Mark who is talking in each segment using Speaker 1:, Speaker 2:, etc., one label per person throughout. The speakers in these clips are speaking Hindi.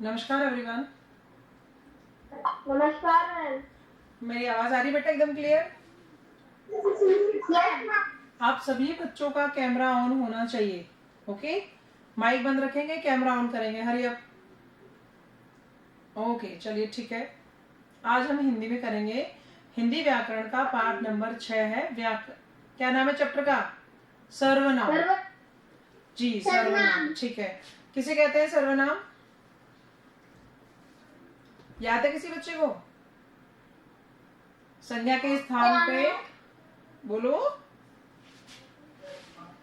Speaker 1: नमस्कार एवरीवन।
Speaker 2: नमस्कार मैम।
Speaker 1: मेरी आवाज आ रही बेटा एकदम क्लियर?
Speaker 2: Yes ma'am.
Speaker 1: आप सभी बच्चों का कैमरा ऑन होना चाहिए। ओके, माइक बंद रखेंगे, कैमरा ऑन करेंगे। Hurry up. ओके, चलिए ठीक है। आज हम हिंदी में करेंगे। हिंदी व्याकरण का पाठ नंबर 6 है। क्या नाम है चैप्टर का? सर्वनाम। जी, सर्वनाम। ठीक है। किसे कहते हैं सर्वनाम? याद है किसी बच्चे को? संज्ञा के स्थान पे बोलो।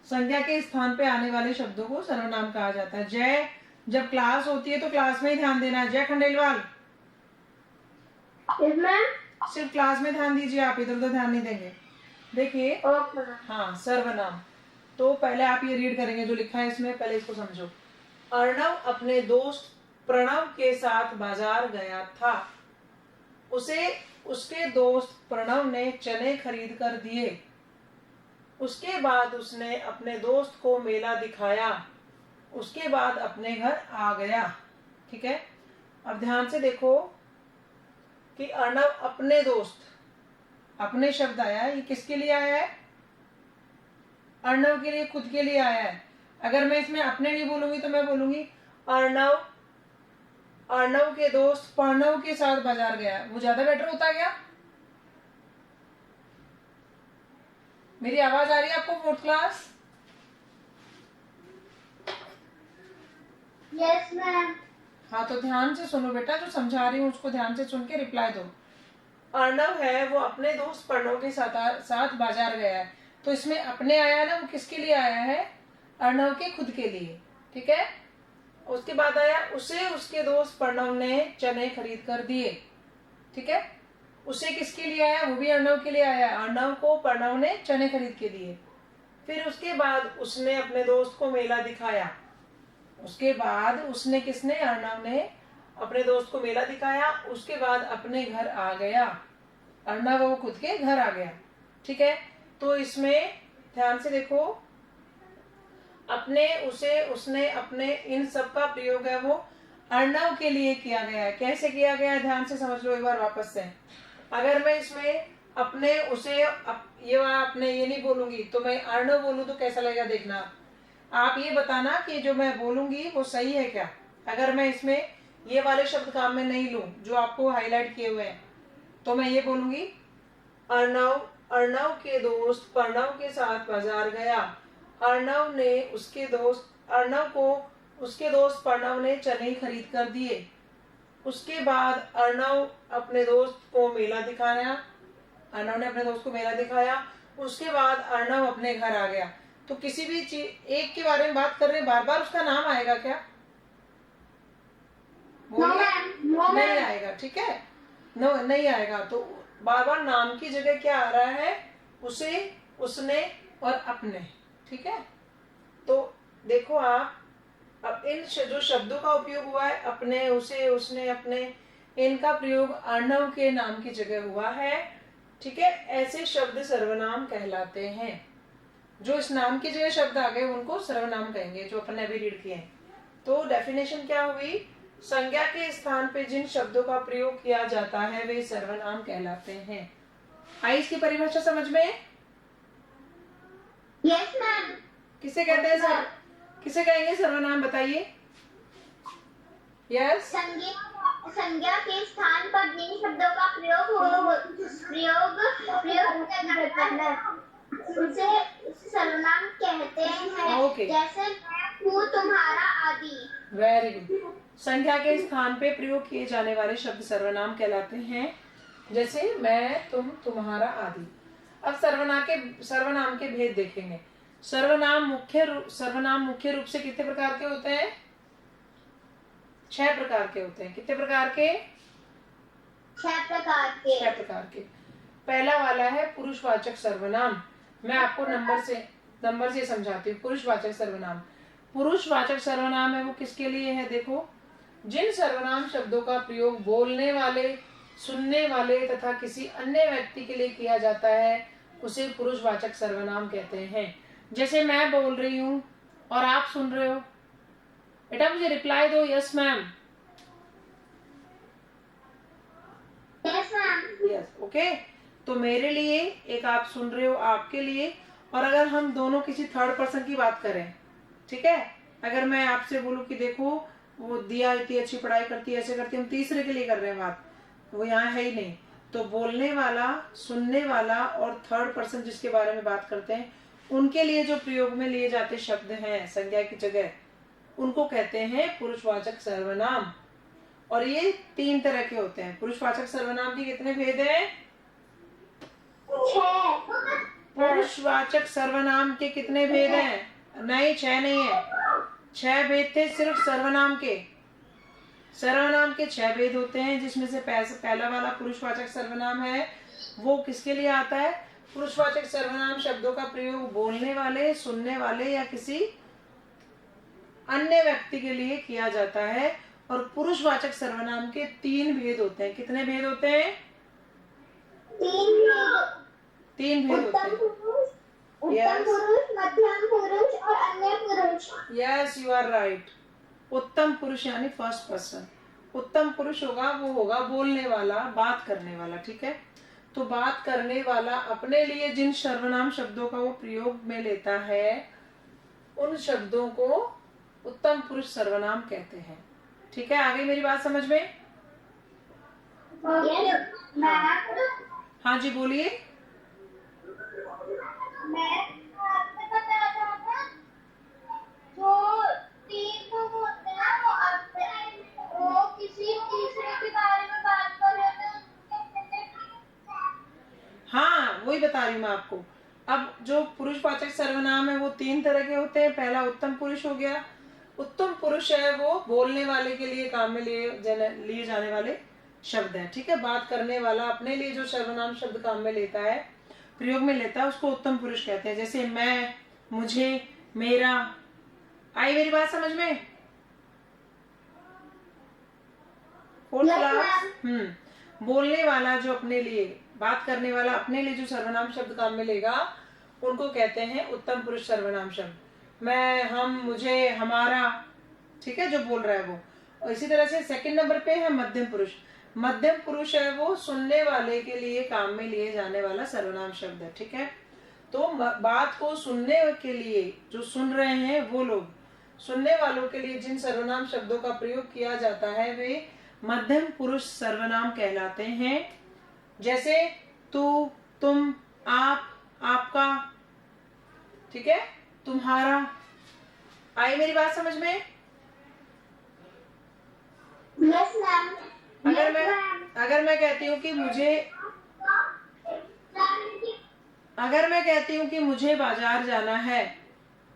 Speaker 1: संज्ञा के स्थान पे आने वाले शब्दों को सर्वनाम कहा जाता है। जय, जब क्लास होती है तो क्लास में ही ध्यान देना है। जय खंडेलवाल, सिर्फ क्लास में ध्यान दीजिए, आप इधर उधर ध्यान नहीं देंगे। देखिए, हाँ, सर्वनाम। तो पहले आप ये रीड करेंगे जो लिखा है इसमें, पहले इसको समझो। अर्णव अपने दोस्त प्रणव के साथ बाजार गया था। उसे उसके दोस्त प्रणव ने चने खरीद कर दिए। उसके बाद उसने अपने दोस्त को मेला दिखाया। उसके बाद अपने घर आ गया। ठीक है, अब ध्यान से देखो कि अर्णव अपने दोस्त, अपने शब्द आया है, ये किसके लिए आया है? अर्णव के लिए, खुद के लिए आया है। अगर मैं इसमें अपने नहीं बोलूंगी तो मैं बोलूंगी अर्णव के दोस्त प्रणव के साथ बाजार गया। वो ज्यादा बेटर होता क्या? मेरी आवाज आ रही है आपको फोर्थ क्लास?
Speaker 2: Yes ma'am.
Speaker 1: हाँ, तो ध्यान से सुनो बेटा, जो समझा रही हूँ उसको ध्यान से सुन के रिप्लाई दो। अर्णव है वो अपने दोस्त प्रणव के साथ बाजार गया है। तो इसमें अपने आया ना, वो किसके लिए आया है? अर्णव के खुद के लिए। ठीक है, उसके बाद आया उसे उसके दोस्त प्रणव ने चने खरीद कर दिए। ठीक है, उसे किसके लिए आया? वो भी अर्णव के लिए आया। अर्णव को प्रणव ने चने खरीद के दिए। फिर उसके बाद उसने अपने दोस्त को मेला दिखाया। उसके बाद उसने, किसने? अर्णव ने अपने दोस्त को मेला दिखाया। उसके बाद अपने घर आ गया। अर्णव वो खुद के घर आ गया। ठीक है, तो इसमें ध्यान से देखो, अपने, उसे, उसने, अपने, इन सब का प्रयोग है वो अर्णव के लिए किया गया है। कैसे किया गया है ध्यान से समझ लो एक बार वापस से। अगर मैं इसमें अपने, उसे, ये नहीं बोलूंगी तो मैं अर्णव बोलूं तो कैसा लगेगा देखना। आप ये बताना कि जो मैं बोलूंगी वो सही है क्या। अगर मैं इसमें ये वाले शब्द काम में नहीं लूं जो आपको हाईलाइट किए हुए हैं, तो मैं ये बोलूंगी अर्णव के दोस्त प्रणव के साथ बाजार गया। अर्णव को उसके दोस्त प्रणव ने चने खरीद कर दिए। उसके बाद अर्णव अपने दोस्त को मेला दिखाया। अर्णव ने अपने दोस्त को मेला दिखाया। उसके बाद अर्णव अपने घर आ गया। तो किसी भी चीज एक के बारे में बात कर रहे हैं, बार बार उसका नाम आएगा क्या? नहीं आएगा। ठीक है, नो, नहीं आएगा। तो बार बार नाम की जगह क्या आ रहा है? उसे, उसने और अपने। ठीक है, तो देखो आप, अब इन जो शब्दों का उपयोग हुआ है, अपने, उसे, उसने, अपने, इनका प्रयोग अर्णव के नाम की जगह हुआ है। ठीक है, ऐसे शब्द सर्वनाम कहलाते हैं। जो इस नाम की जगह शब्द आ गए उनको सर्वनाम कहेंगे, जो अपन ने अभी रीड किए हैं। तो डेफिनेशन क्या हुई? संज्ञा के स्थान पे जिन शब्दों का प्रयोग किया जाता है वे सर्वनाम कहलाते हैं। आई इसकी परिभाषा समझ में?
Speaker 2: Yes ma'am.
Speaker 1: किसे कहते हैं सर? किसे कहेंगे सर्वनाम, बताइए। यस,
Speaker 2: संज्ञा के स्थान पर जिन शब्दों का प्रयोग उसे सर्वनाम कहते हैं।
Speaker 1: ओके,
Speaker 2: जैसे मैं हूँ, तुम्हारा आदि।
Speaker 1: Very good. संख्या के स्थान पे प्रयोग किए जाने वाले शब्द सर्वनाम कहलाते हैं। जैसे मैं, तुम, तुम्हारा आदि। अब सर्वनाम के भेद देखेंगे। सर्वनाम मुख्य रूप से कितने प्रकार के होते हैं? 6 प्रकार के होते हैं। कितने प्रकार के?
Speaker 2: 6 प्रकार के।
Speaker 1: पहला वाला है पुरुषवाचक सर्वनाम। मैं आपको नंबर से समझाती हूँ। पुरुषवाचक सर्वनाम है वो किसके लिए है? देखो, जिन सर्वनाम शब्दों का प्रयोग बोलने वाले, सुनने वाले तथा किसी अन्य व्यक्ति के लिए किया जाता है उसे पुरुषवाचक सर्वनाम कहते हैं। जैसे मैं बोल रही हूँ और आप सुन रहे हो। बेटा मुझे रिप्लाई दो, यस मैम। Yes okay. तो मेरे लिए एक आप सुन रहे हो आपके लिए, और अगर हम दोनों किसी थर्ड पर्सन की बात करें, ठीक है, अगर मैं आपसे बोलूं कि देखो वो दिया इतनी अच्छी पढ़ाई करती है, ऐसे करती है, हम तीसरे के लिए कर रहे हैं बात, वो यहाँ है ही नहीं। तो बोलने वाला, सुनने वाला और थर्ड पर्सन जिसके बारे में बात करते हैं, उनके लिए जो प्रयोग में लिए जाते शब्द हैं संज्ञा की जगह, उनको कहते हैं पुरुषवाचक सर्वनाम। और ये 3 तरह के होते हैं। पुरुषवाचक सर्वनाम के कितने भेद हैं?
Speaker 2: 6।
Speaker 1: पुरुषवाचक सर्वनाम के कितने भेद हैं? नहीं, 6 नहीं है, 6 भेद थे सिर्फ सर्वनाम के। सर्वनाम के 6 भेद होते हैं, जिसमें से पहला वाला पुरुषवाचक सर्वनाम है, वो किसके लिए आता है? पुरुषवाचक सर्वनाम शब्दों का प्रयोग बोलने वाले, सुनने वाले या किसी अन्य व्यक्ति के लिए किया जाता है। और पुरुषवाचक सर्वनाम के 3 भेद होते हैं। कितने भेद होते हैं? 3 भेद होते हैं।
Speaker 2: उत्तम पुरुष, मध्यम पुरुष और अन्य पुरुष।
Speaker 1: Yes, you are right. उत्तम पुरुष यानी फर्स्ट पर्सन। उत्तम पुरुष होगा, वो होगा बोलने वाला, बात करने वाला, ठीक है। तो बात करने वाला अपने लिए जिन सर्वनाम शब्दों का वो प्रयोग में लेता है, उन शब्दों को उत्तम पुरुष सर्वनाम कहते हैं। ठीक है, आगे मेरी बात समझ में? हाँ जी, बोलिए।
Speaker 2: मैं आपसे बता रहा था, जो 3 लोग होते हैं वो किसी तीसरे के बारे में बात कर रहे थे।
Speaker 1: हाँ, वही बता रही हूँ मैं आपको। अब जो पुरुषवाचक सर्वनाम है वो 3 तरह के होते हैं। पहला उत्तम पुरुष हो गया। उत्तम पुरुष है वो बोलने वाले के लिए काम में लिए जाने वाले शब्द है, ठीक है। बात करने वाला अपने लिए जो सर्वनाम शब्द काम में लेता है, प्रयोग में लेता है, उसको उत्तम पुरुष कहते हैं। जैसे मैं, मुझे, मेरा। आई मेरी बात समझ में? बोलने वाला जो अपने लिए, बात करने वाला अपने लिए जो सर्वनाम शब्द काम में लेगा, उनको कहते हैं उत्तम पुरुष सर्वनाम शब्द। मैं, हम, मुझे, हमारा, ठीक है, जो बोल रहा है वो। और इसी तरह से सेकंड नंबर पे है मध्यम पुरुष। मध्यम पुरुष है वो सुनने वाले के लिए काम में लिए जाने वाला सर्वनाम शब्द है, ठीक है। तो बात को सुनने के लिए जो सुन रहे हैं वो लोग, सुनने वालों के लिए जिन सर्वनाम शब्दों का प्रयोग किया जाता है वे मध्यम पुरुष सर्वनाम कहलाते हैं। जैसे तू, तुम, आप, आपका, ठीक है, तुम्हारा। आई मेरी बात समझ में?
Speaker 2: Yes ma'am.
Speaker 1: अगर मैं कहती हूँ कि मुझे, अगर मैं कहती हूँ कि मुझे बाजार जाना है,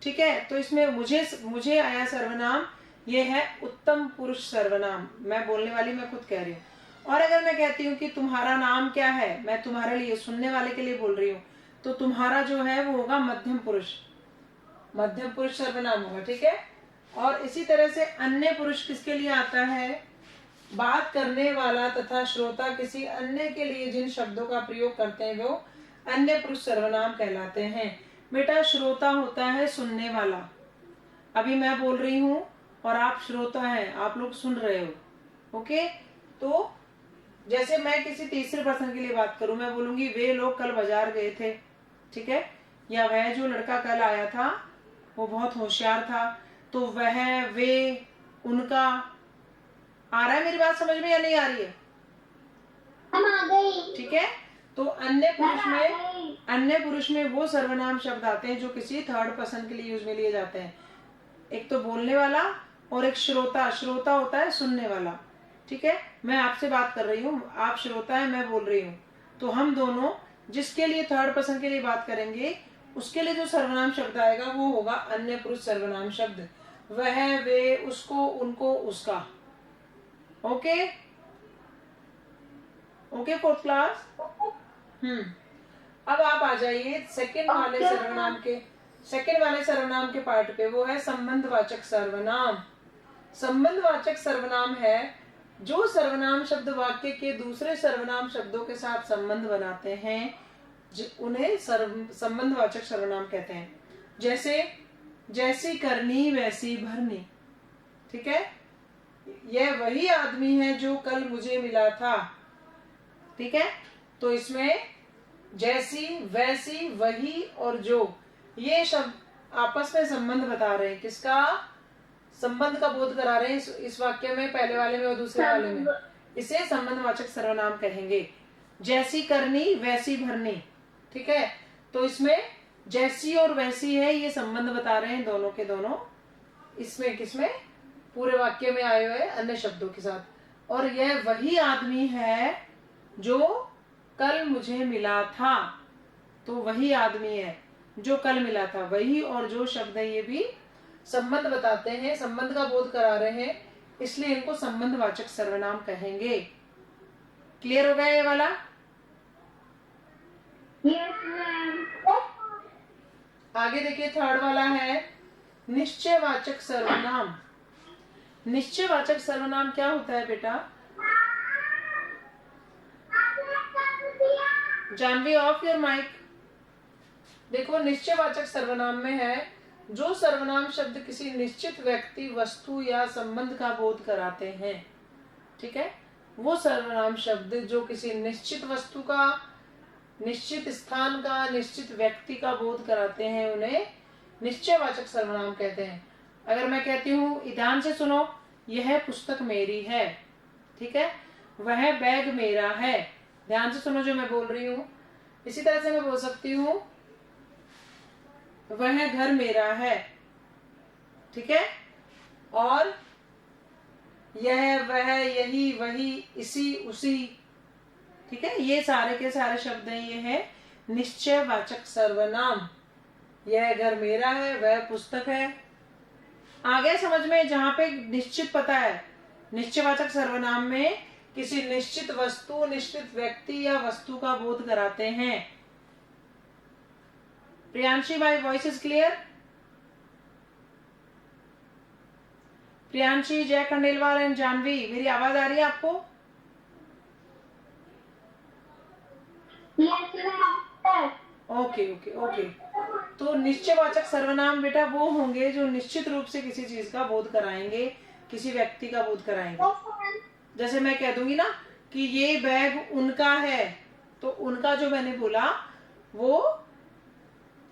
Speaker 1: ठीक है, तो इसमें मुझे आया सर्वनाम, ये है उत्तम पुरुष सर्वनाम। मैं बोलने वाली, मैं खुद कह रही हूँ। और अगर मैं कहती हूँ कि तुम्हारा नाम क्या है, मैं तुम्हारे लिए, सुनने वाले के लिए बोल रही हूँ, तो तुम्हारा जो है वो होगा मध्यम पुरुष, मध्यम पुरुष सर्वनाम होगा, ठीक है। और इसी तरह से अन्य पुरुष किसके लिए आता है? बात करने वाला तथा श्रोता किसी अन्य के लिए जिन शब्दों का प्रयोग करते हैं वो अन्य पुरुष सर्वनाम कहलाते हैं। बेटा, श्रोता होता है सुनने वाला। अभी मैं बोल रही हूँ और आप श्रोता हैं, आप लोग सुन रहे हो, ओके। तो जैसे मैं किसी तीसरे पर्सन के लिए बात करूं, मैं बोलूंगी वे लोग कल बाजार गए थे, ठीक है, या वह जो लड़का कल आया था वो बहुत होशियार था। तो वह, वे, उनका। आ रहा है मेरी बात समझ में या नहीं आ रही है?
Speaker 2: हम आ गई।
Speaker 1: ठीक है। तो अन्य पुरुष में वो सर्वनाम शब्द आते हैं जो किसी थर्ड पर्सन के लिए यूज में लिए जाते हैं। एक तो बोलने वाला और एक श्रोता। श्रोता होता है सुनने वाला, ठीक है। मैं आपसे बात कर रही हूँ, आप श्रोता है, मैं बोल रही हूँ, तो हम दोनों जिसके लिए थर्ड पर्सन के लिए बात करेंगे, उसके लिए जो सर्वनाम शब्द आएगा वो होगा अन्य पुरुष सर्वनाम शब्द। वह, वे, उसको, उनको, उसका। Okay okay, fourth class. अब आप आ जाइए सेकंड वाले सर्वनाम के पार्ट पे। वो है संबंधवाचक सर्वनाम। संबंधवाचक सर्वनाम है जो सर्वनाम शब्द वाक्य के दूसरे सर्वनाम शब्दों के साथ संबंध बनाते हैं, उन्हें संबंधवाचक सर्वनाम कहते हैं। जैसे जैसी करनी वैसी भरनी, ठीक है। यह वही आदमी है जो कल मुझे मिला था, ठीक है। तो इसमें जैसी, वैसी, वही और जो, ये शब्द आपस में संबंध बता रहे हैं। किसका संबंध का बोध करा रहे हैं इस वाक्य में, पहले वाले में और दूसरे वाले में। इसे संबंधवाचक सर्वनाम कहेंगे। जैसी करनी, वैसी भरनी। ठीक है, तो इसमें जैसी और वैसी है, ये संबंध बता रहे हैं दोनों के दोनों। इसमें किसमें? पूरे वाक्य में आए हुए अन्य शब्दों के साथ। और यह वही आदमी है जो कल मुझे मिला था। तो वही आदमी है जो कल मिला था। वही और जो शब्द है ये भी संबंध बताते हैं, संबंध का बोध करा रहे हैं, इसलिए इनको संबंधवाचक सर्वनाम कहेंगे। क्लियर हो गया ये वाला?
Speaker 2: Yes ma'am.
Speaker 1: आगे देखिए, थर्ड वाला है निश्चयवाचक सर्वनाम। निश्चयवाचक सर्वनाम क्या होता है बेटा? Janvi, off your mic. देखो, निश्चयवाचक सर्वनाम में है जो सर्वनाम शब्द किसी निश्चित व्यक्ति, वस्तु या संबंध का बोध कराते हैं। ठीक है, वो सर्वनाम शब्द जो किसी निश्चित वस्तु का, निश्चित स्थान का, निश्चित व्यक्ति का बोध कराते हैं, उन्हें निश्चयवाचक सर्वनाम कहते हैं। अगर मैं कहती हूँ, ध्यान से सुनो, यह पुस्तक मेरी है। ठीक है, वह बैग मेरा है। ध्यान से सुनो जो मैं बोल रही हूँ। इसी तरह से मैं बोल सकती हूँ, वह घर मेरा है। ठीक है, और यह, वह, यही, वही, इसी, उसी। ठीक है, ये सारे के सारे शब्द हैं, ये है निश्चयवाचक सर्वनाम। यह घर मेरा है, वह पुस्तक है। आ गया समझ में? जहां पे निश्चित पता है, निश्चयवाचक सर्वनाम में किसी निश्चित वस्तु, निश्चित व्यक्ति या वस्तु का बोध कराते हैं। प्रियांशी भाई, वॉइस इज क्लियर? प्रियांशी, जय खंडेलवाल एंड जानवी, मेरी आवाज आ रही है आपको? Okay okay okay. तो निश्चयवाचक सर्वनाम बेटा वो होंगे जो निश्चित रूप से किसी चीज का बोध कराएंगे, किसी व्यक्ति का बोध कराएंगे। जैसे मैं कह दूंगी ना कि ये बैग उनका है, तो उनका जो मैंने बोला वो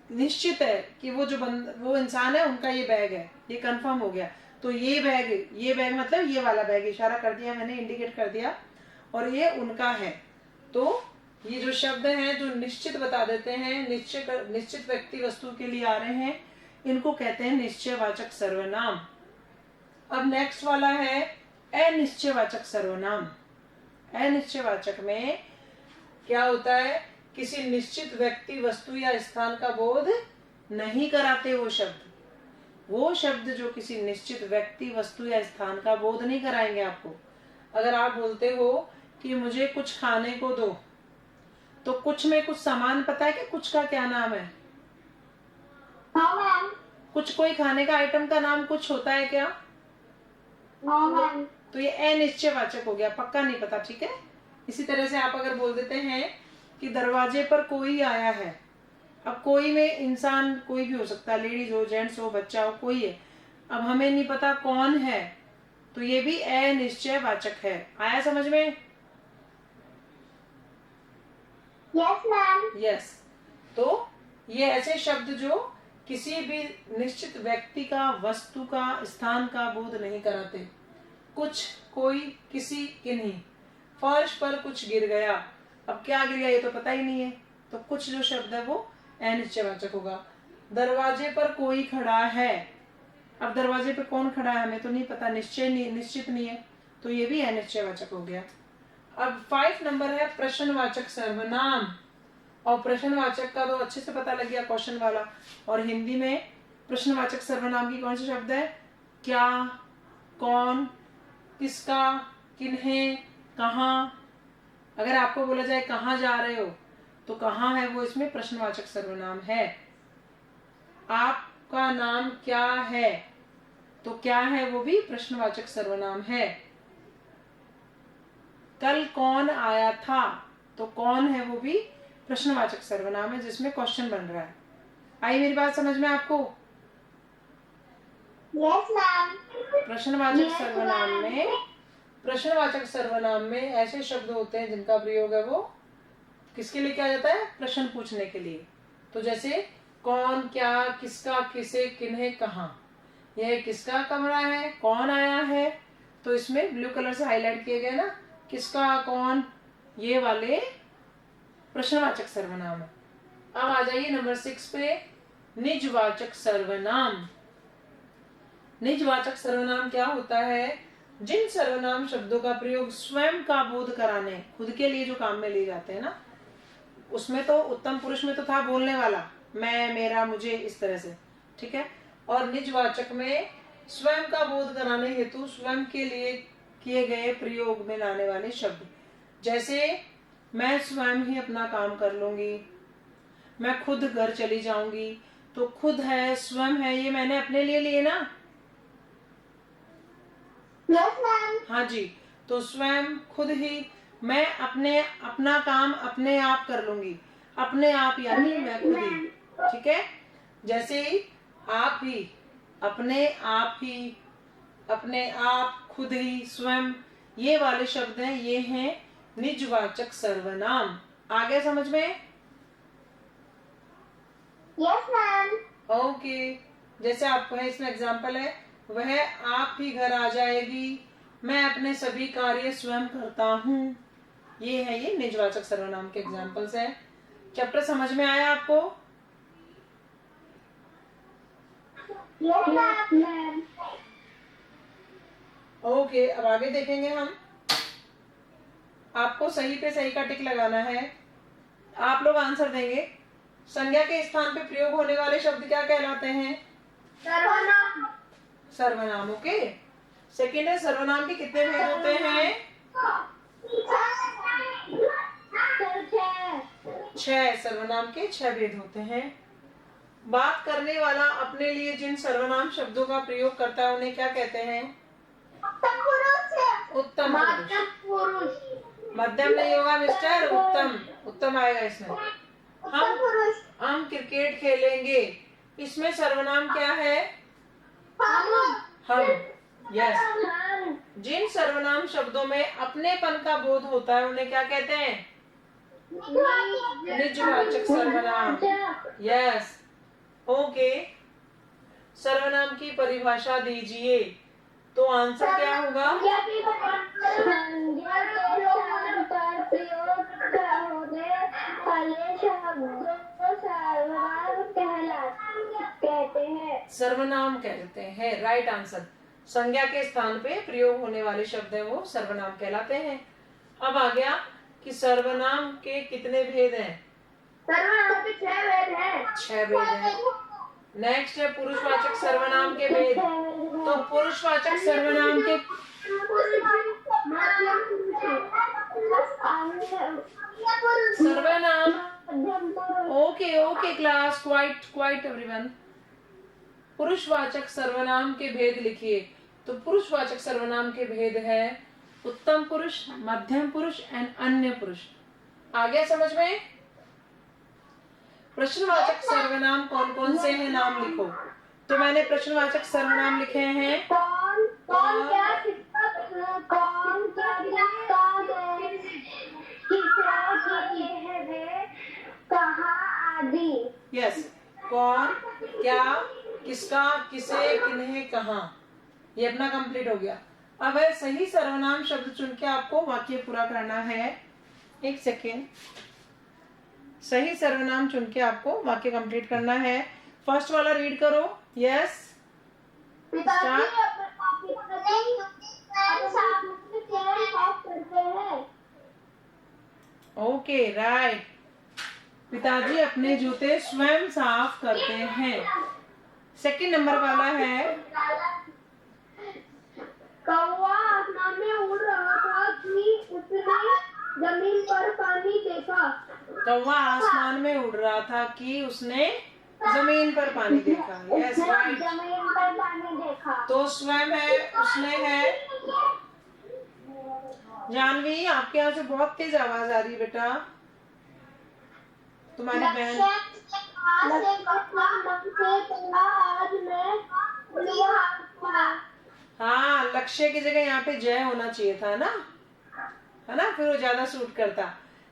Speaker 1: निश्चित है कि वो इंसान है, उनका ये बैग है, ये कंफर्म हो गया। तो ये बैग मतलब ये वाला बैग, इशारा कर दिया मैंने, इंडिकेट कर दिया, और ये उनका है। तो ये जो शब्द हैं जो निश्चित बता देते हैं, निश्चित व्यक्ति वस्तु के लिए आ रहे हैं, इनको कहते हैं निश्चयवाचक सर्वनाम। अब नेक्स्ट वाला है अनिश्चयवाचक सर्वनाम। अनिश्चयवाचक में क्या होता है? किसी निश्चित व्यक्ति, वस्तु या स्थान का बोध नहीं कराते वो शब्द जो किसी निश्चित व्यक्ति, वस्तु या स्थान का बोध नहीं कराएंगे आपको। अगर आप बोलते हो कि मुझे कुछ खाने को दो, तो कुछ में कुछ सामान पता है कि कुछ का क्या नाम है?
Speaker 2: हाँ मैम।
Speaker 1: कुछ कोई खाने का आइटम का नाम कुछ होता है क्या?
Speaker 2: हाँ मैम।
Speaker 1: तो ये अनिश्चयवाचक हो गया, पक्का नहीं पता। ठीक है, इसी तरह से आप अगर बोल देते हैं कि दरवाजे पर कोई आया है। अब कोई में इंसान कोई भी हो सकता है, लेडीज हो, जेंट्स हो, बच्चा हो, कोई है। अब हमें नहीं पता कौन है, तो ये भी अनिश्चयवाचक है। आया समझ में?
Speaker 2: Yes ma'am.
Speaker 1: यस। तो ये ऐसे शब्द जो किसी भी निश्चित व्यक्ति का, वस्तु का, स्थान का बोध नहीं कराते। कुछ, कोई, किसी, किन्हीं। फर्श पर कुछ गिर गया, अब क्या गिर गया ये तो पता ही नहीं है, तो कुछ जो शब्द है वो अनिश्चयवाचक होगा। दरवाजे पर कोई खड़ा है, अब दरवाजे पे कौन खड़ा है हमें तो नहीं पता, निश्चित नहीं है, तो ये भी अनिश्चयवाचक हो गया। अब 5 नंबर है प्रश्नवाचक सर्वनाम। और प्रश्नवाचक का तो अच्छे से पता लग गया, क्वेश्चन वाला। और हिंदी में प्रश्नवाचक सर्वनाम की कौन से शब्द है? क्या, कौन, किसका, किन्हें, कहाँ। अगर आपको बोला जाए कहाँ जा रहे हो, तो कहाँ है वो इसमें प्रश्नवाचक सर्वनाम है। आपका नाम क्या है, तो क्या है वो भी प्रश्नवाचक सर्वनाम है। कल कौन आया था, तो कौन है वो भी प्रश्नवाचक सर्वनाम है जिसमें क्वेश्चन बन रहा है। आई मेरी बात समझ में आपको?
Speaker 2: Yes ma'am.
Speaker 1: प्रश्नवाचक सर्वनाम में ऐसे शब्द होते हैं जिनका प्रयोग है वो किसके लिए किया जाता है? प्रश्न पूछने के लिए। तो जैसे कौन, क्या, किसका, किसे, किन्हें, कहाँ। यह किसका कमरा है, कौन आया है, तो इसमें ब्लू कलर से हाईलाइट किए गए ना, किसका, कौन, ये वाले प्रश्नवाचक सर्वनाम है। अब आ जाइए नंबर 6 पे, निजवाचक सर्वनाम। निजवाचक सर्वनाम क्या होता है? जिन सर्वनाम शब्दों का प्रयोग स्वयं का बोध कराने, खुद के लिए जो काम में लिए जाते हैं ना, उसमें तो उत्तम पुरुष में तो था बोलने वाला, मैं, मेरा, मुझे, इस तरह से, ठीक है। और निजवाचक में स्वयं का बोध कराने हेतु स्वयं के लिए किए गए प्रयोग में लाने वाले शब्द, जैसे मैं स्वयं ही अपना काम कर लूंगी, मैं खुद घर चली जाऊंगी। तो खुद है, स्वयं है, ये मैंने अपने लिए लिए ना।
Speaker 2: Yes ma'am.
Speaker 1: हाँ जी, तो स्वयं, खुद ही, मैं अपना काम अपने आप कर लूंगी, अपने आप यानी मैं खुद ही, ठीक है। जैसे ही आप ही, अपने आप ही, अपने आप, खुद ही, स्वयं, ये वाले शब्द हैं, ये हैं निजवाचक सर्वनाम। आगे समझ में?
Speaker 2: Yes ma'am.
Speaker 1: ओके। जैसे आपको है, इसमें एग्जाम्पल है, वह आप ही घर आ जाएगी, मैं अपने सभी कार्य स्वयं करता हूँ। ये है, ये निजवाचक सर्वनाम के एग्जाम्पल्स है। चैप्टर समझ में आया आपको?
Speaker 2: Yes ma'am.
Speaker 1: ओके, अब आगे देखेंगे हम। आपको सही पे सही का टिक लगाना है। आप लोग आंसर देंगे। संज्ञा के स्थान पे प्रयोग होने वाले शब्द क्या कहलाते हैं?
Speaker 2: सर्वनाम।
Speaker 1: सर्वनाम। ओके। सेकेंड है, सर्वनाम के कितने भेद होते हैं? 6। सर्वनाम के 6 भेद होते हैं। बात करने वाला अपने लिए जिन सर्वनाम शब्दों का प्रयोग करता है उन्हें क्या कहते हैं? उत्तम पुरुष। मध्यम नहीं होगा मिस्टर, उत्तम। उत्तम आएगा इसमें। हम क्रिकेट खेलेंगे, इसमें सर्वनाम क्या है? हम। यस। जिन सर्वनाम शब्दों में अपनेपन का बोध होता है उन्हें क्या कहते हैं? निजवाचक सर्वनाम। यस। ओके। सर्वनाम की परिभाषा दीजिए। तो आंसर क्या होगा? सर्वनाम कहते हैं। Right answer. संज्ञा के स्थान पे प्रयोग होने वाले शब्द है वो सर्वनाम कहलाते हैं। अब आ गया कि सर्वनाम के कितने भेद हैं?
Speaker 2: सर्वनाम के 6 भेद हैं।
Speaker 1: 6 भेद हैं। नेक्स्ट है पुरुषवाचक सर्वनाम के भेद। तो पुरुषवाचक सर्वनाम के सर्वनाम, ओके क्लास, क्वाइट एवरीवन। पुरुषवाचक सर्वनाम के भेद लिखिए। तो पुरुषवाचक सर्वनाम के भेद है उत्तम पुरुष, मध्यम पुरुष एंड अन्य पुरुष। आ गया समझ में? प्रश्नवाचक सर्वनाम कौन कौन से हैं, नाम लिखो। तो मैंने प्रश्नवाचक सर्वनाम लिखे हैं
Speaker 2: कौन, क्या, किसका, कौन, क्या, कहाँ आदि।
Speaker 1: यस। कौन, क्या, किसका, किसे, किन्हें, कहाँ। ये अपना कंप्लीट हो गया। अब है सही सर्वनाम शब्द चुन के आपको वाक्य पूरा करना है। एक सेकेंड। सही सर्वनाम चुन के आपको वाक्य कंप्लीट करना है। फर्स्ट वाला रीड करो। यस। Okay right. पिताजी अपने जूते स्वयं साफ करते हैं। सेकंड नंबर वाला है
Speaker 2: कौवा आसमान में उड़ रहा था कि उसने जमीन पर पानी देखा।
Speaker 1: कौवा आसमान में उड़ रहा था कि उसने जमीन पर पानी देखा। Yes right.
Speaker 2: जमीन पर पानी देखा।
Speaker 1: तो स्वयं है, उसने है। जानवी, आपके यहाँ से बहुत तेज आवाज आ रही है बेटा। तुम्हारी बहन। हाँ, लक्ष्य की जगह यहाँ पे जय होना चाहिए था ना, है ना, फिर वो ज्यादा सूट करता।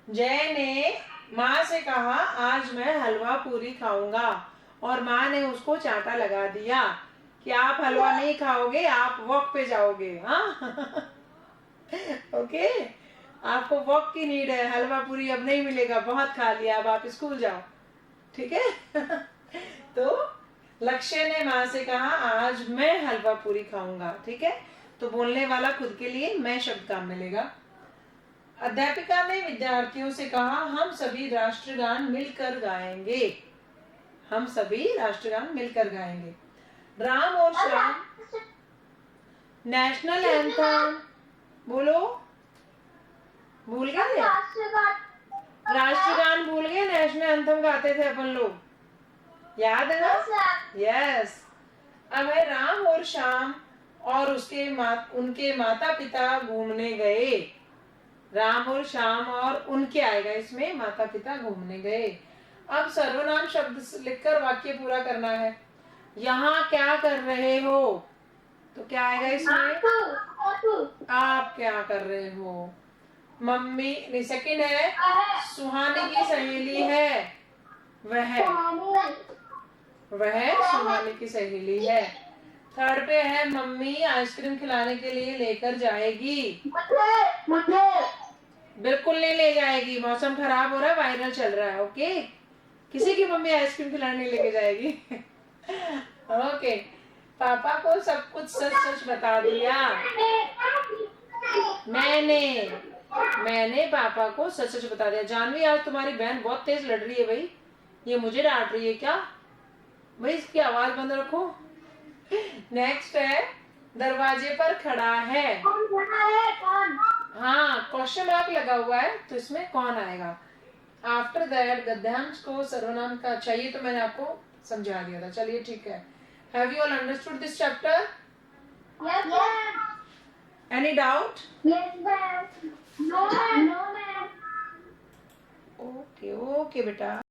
Speaker 1: जय ने माँ से कहा आज मैं हलवा पूरी खाऊंगा, और माँ ने उसको चांटा लगा दिया कि आप हलवा नहीं खाओगे, आप वॉक पे जाओगे। हाँ ओके, आपको वॉक की नीड है, हलवा पूरी अब नहीं मिलेगा, बहुत खा लिया, अब आप स्कूल जाओ। ठीक है तो लक्ष्य ने माँ से कहा आज मैं हलवा पूरी खाऊंगा। ठीक है, तो बोलने वाला खुद के लिए मैं शब्द काम मिलेगा। अध्यापिका ने विद्यार्थियों से कहा हम सभी राष्ट्रगान मिलकर गाएंगे। हम सभी राष्ट्रगान मिलकर गाएंगे। राम और श्याम नेशनल एंथम बोलो। भूल गए? राष्ट्रगान भूल गए? नेशनल एंथम गाते थे अपन लोग, याद है ना? यस। अब है राम और श्याम और उनके माता पिता घूमने गए। राम और श्याम और उनके आएगा इसमें, माता पिता घूमने गए। अब सर्वनाम शब्द लिखकर वाक्य पूरा करना है। यहाँ क्या कर रहे हो, तो क्या आएगा इसमें? आप क्या कर रहे हो। मम्मी सेकंड है सुहानी की सहेली है, वह सुहानी की सहेली है। थर्ड पे है मम्मी आइसक्रीम खिलाने के लिए लेकर जाएगी।
Speaker 2: मुझे
Speaker 1: बिल्कुल नहीं ले जाएगी, मौसम खराब हो रहा है, वायरल चल रहा है। ओके, किसी की मम्मी आइसक्रीम खिलाने लेके जाएगी ओके, पापा को सब कुछ सच सच बता दिया। मैंने पापा को सच सच बता दिया। जानवी आज तुम्हारी बहन बहुत तेज लड़ रही है भाई, ये मुझे डांट रही है क्या भाई? इसकी आवाज बंद रखो। नेक्स्ट है दरवाजे पर खड़ा है।
Speaker 2: कौन?
Speaker 1: हाँ, क्वेश्चन मार्क लगा हुआ है, तो इसमें कौन आएगा। आफ्टर दैट गद्यांश को सर्वनाम का चाहिए, तो मैंने आपको समझा दिया था। चलिए ठीक है। Have you all understood this chapter?
Speaker 2: Yes.
Speaker 1: Any doubt?
Speaker 2: Yes, ma'am. No, ma'am.
Speaker 1: Okay okay बेटा।